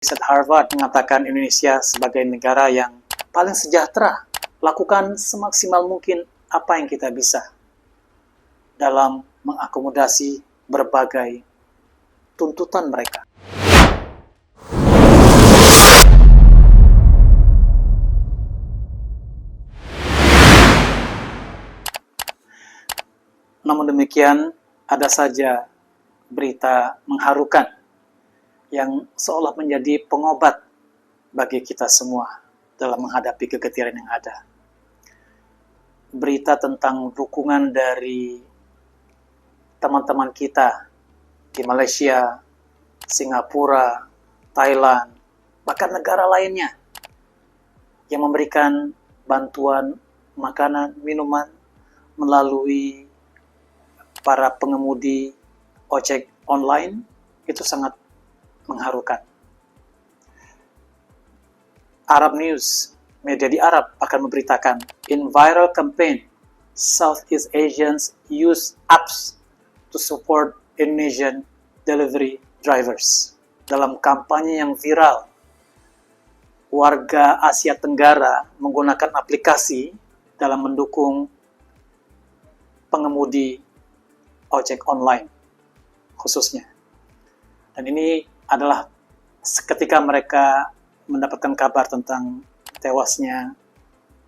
Riset Harvard mengatakan Indonesia sebagai negara yang paling sejahtera. Lakukan semaksimal mungkin apa yang kita bisa dalam mengakomodasi berbagai tuntutan mereka. Namun demikian, ada saja berita mengharukan yang seolah menjadi pengobat bagi kita semua dalam menghadapi kegetiran yang ada. Berita tentang dukungan dari teman-teman kita di Malaysia, Singapura, Thailand, bahkan negara lainnya yang memberikan bantuan makanan, minuman melalui para pengemudi ojek online, itu sangat mengharukan. Arab News, media di Arab, akan memberitakan in viral campaign, Southeast Asians use apps to support Indonesian delivery drivers. Dalam kampanye yang viral, warga Asia Tenggara menggunakan aplikasi dalam mendukung pengemudi ojek online khususnya. Dan ini adalah ketika mereka mendapatkan kabar tentang tewasnya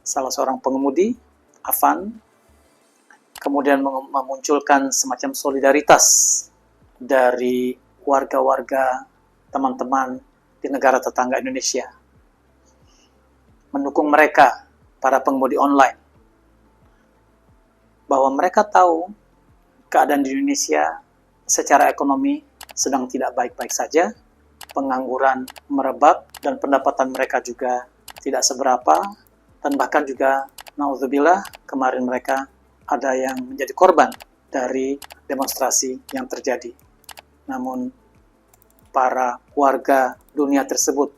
salah seorang pengemudi, Afan, kemudian memunculkan semacam solidaritas dari warga-warga teman-teman di negara tetangga Indonesia, mendukung mereka, para pengemudi online, bahwa mereka tahu keadaan di Indonesia secara ekonomi sedang tidak baik-baik saja, pengangguran merebak, dan pendapatan mereka juga tidak seberapa, dan bahkan juga, na'udzubillah, kemarin mereka ada yang menjadi korban dari demonstrasi yang terjadi. Namun, para warga dunia tersebut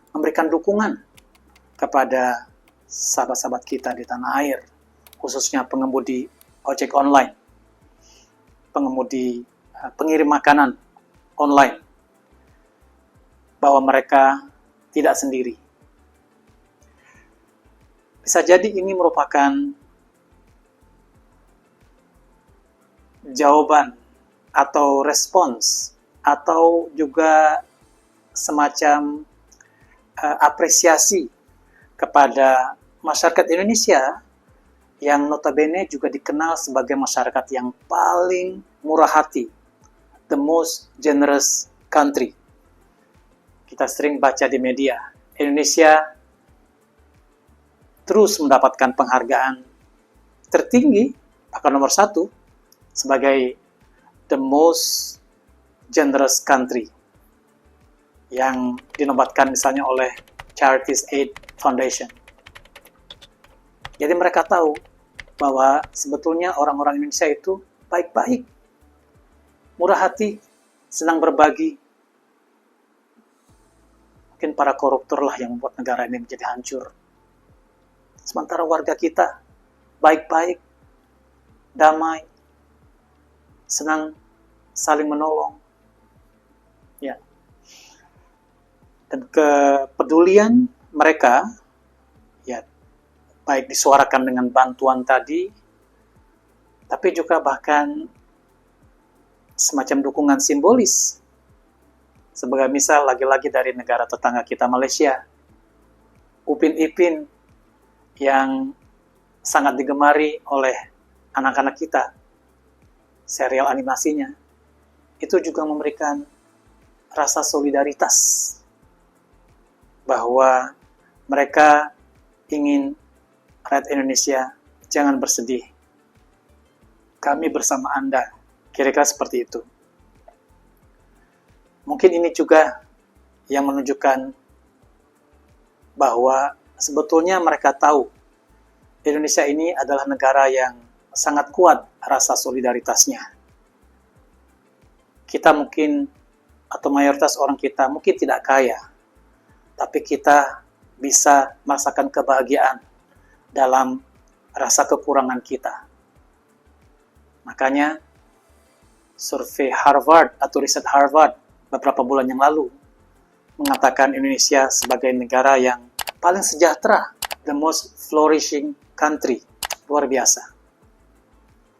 memberikan dukungan kepada sahabat-sahabat kita di tanah air, khususnya pengemudi ojek online, pengemudi pengirim makanan online, bahwa mereka tidak sendiri. Bisa jadi ini merupakan jawaban atau respons atau juga semacam apresiasi kepada masyarakat Indonesia yang notabene juga dikenal sebagai masyarakat yang paling murah hati, the most generous country. Kita sering baca di media, Indonesia terus mendapatkan penghargaan tertinggi, bahkan nomor 1, sebagai the most generous country, yang dinobatkan misalnya oleh Charities Aid Foundation. Jadi mereka tahu bahwa sebetulnya orang-orang Indonesia itu baik-baik, murah hati, senang berbagi. Mungkin para koruptor lah yang membuat negara ini menjadi hancur. Sementara warga kita baik-baik, damai, senang saling menolong. Ya. Dan kepedulian mereka, ya, baik disuarakan dengan bantuan tadi, tapi juga bahkan semacam dukungan simbolis. Sebagai misal lagi-lagi dari negara tetangga kita Malaysia, Upin Ipin yang sangat digemari oleh anak-anak kita, serial animasinya, itu juga memberikan rasa solidaritas bahwa mereka ingin rakyat Indonesia jangan bersedih, kami bersama Anda, kira-kira seperti itu. Mungkin ini juga yang menunjukkan bahwa sebetulnya mereka tahu Indonesia ini adalah negara yang sangat kuat rasa solidaritasnya. Kita mungkin, atau mayoritas orang kita mungkin tidak kaya, tapi kita bisa merasakan kebahagiaan dalam rasa kekurangan kita. Makanya survei Harvard atau riset Harvard beberapa bulan yang lalu mengatakan Indonesia sebagai negara yang paling sejahtera, the most flourishing country. Luar biasa.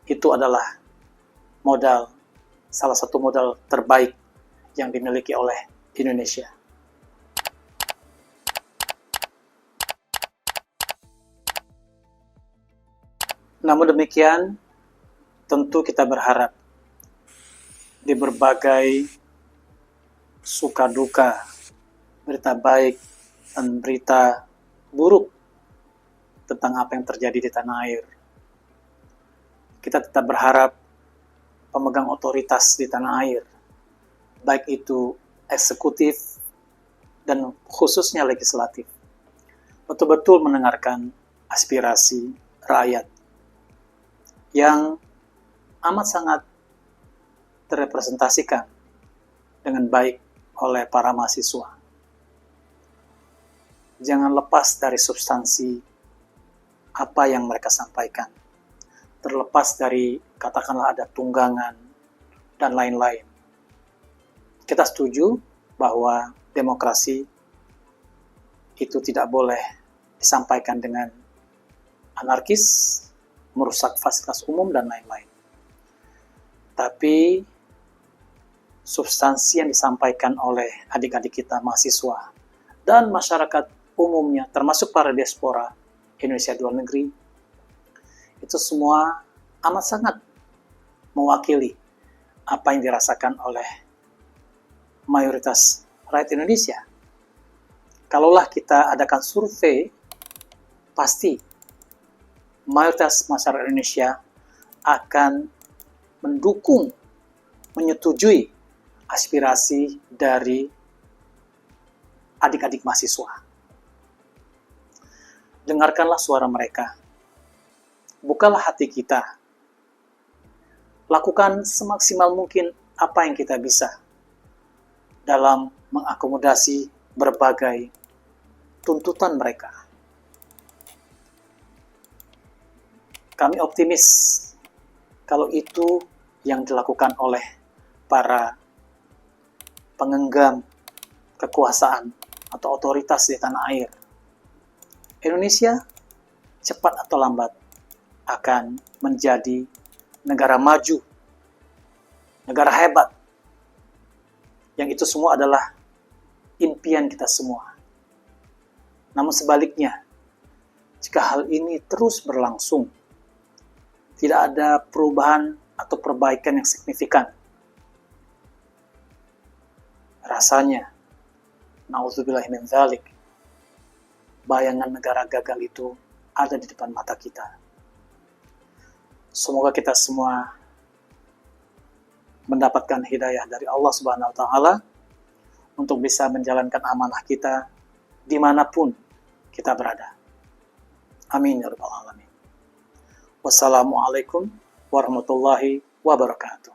Itu adalah salah satu modal terbaik yang dimiliki oleh Indonesia. Namun demikian, tentu kita berharap di berbagai suka duka, berita baik dan berita buruk tentang apa yang terjadi di tanah air, kita tetap berharap pemegang otoritas di tanah air, baik itu eksekutif dan khususnya legislatif, betul-betul mendengarkan aspirasi rakyat yang amat sangat terrepresentasikan dengan baik oleh para mahasiswa. Jangan lepas dari substansi apa yang mereka sampaikan, terlepas dari katakanlah ada tunggangan dan lain-lain. Kita setuju bahwa demokrasi itu tidak boleh disampaikan dengan anarkis, merusak fasilitas umum, dan lain-lain. Tapi substansi yang disampaikan oleh adik-adik kita mahasiswa dan masyarakat umumnya, termasuk para diaspora Indonesia di luar negeri, itu semua amat sangat mewakili apa yang dirasakan oleh mayoritas rakyat Indonesia. Kalaulah kita adakan survei, pasti mayoritas masyarakat Indonesia akan mendukung, menyetujui aspirasi dari adik-adik mahasiswa. Dengarkanlah suara mereka. Bukalah hati kita. Lakukan semaksimal mungkin apa yang kita bisa dalam mengakomodasi berbagai tuntutan mereka. Kami optimis kalau itu yang dilakukan oleh para pengenggam kekuasaan atau otoritas di tanah air. Indonesia cepat atau lambat akan menjadi negara maju, negara hebat. Yang itu semua adalah impian kita semua. Namun sebaliknya, jika hal ini terus berlangsung, tidak ada perubahan atau perbaikan yang signifikan, rasanya, na'udzubillahi min dzalik, bayangan negara gagal itu ada di depan mata kita. Semoga kita semua mendapatkan hidayah dari Allah Subhanahu wa Ta'ala untuk bisa menjalankan amanah kita dimanapun kita berada. Amin ya rabbal alamin. Wassalamualaikum warahmatullahi wabarakatuh.